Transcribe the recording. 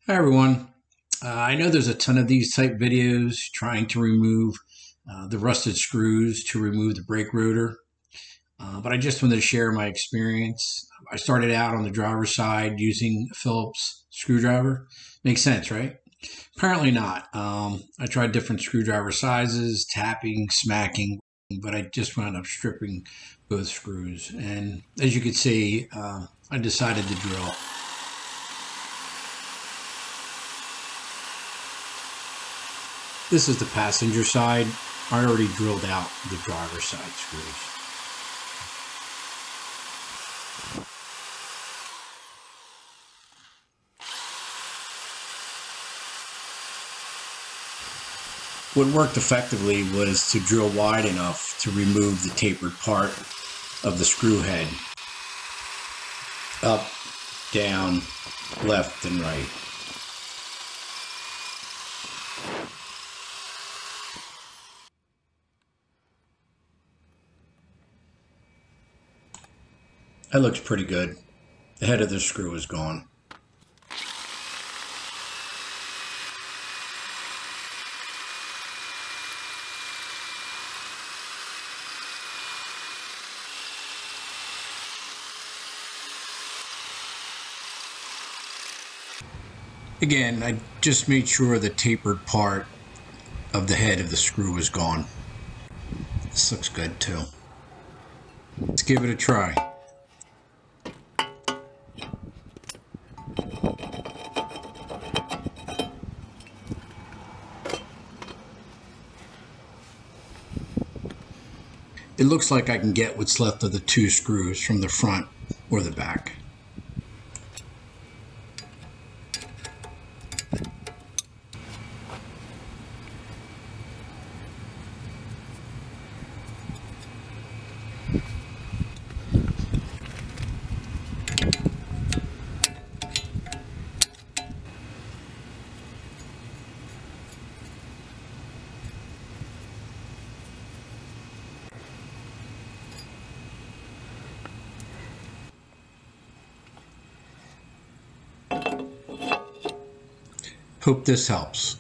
Hi everyone. I know there's a ton of these type videos trying to remove the rusted screws to remove the brake rotor, but I just wanted to share my experience. I started out on the driver's side using a Phillips screwdriver. Makes sense, right? Apparently not. I tried different screwdriver sizes, tapping, smacking, but I just wound up stripping both screws. And as you can see, I decided to drill. This is the passenger side. I already drilled out the driver's side screws. What worked effectively was to drill wide enough to remove the tapered part of the screw head. Up, down, left, and right. That looks pretty good. The head of the screw is gone. Again, I just made sure the tapered part of the head of the screw is gone. This looks good too. Let's give it a try. It looks like I can get what's left of the two screws from the front or the back. Hope this helps.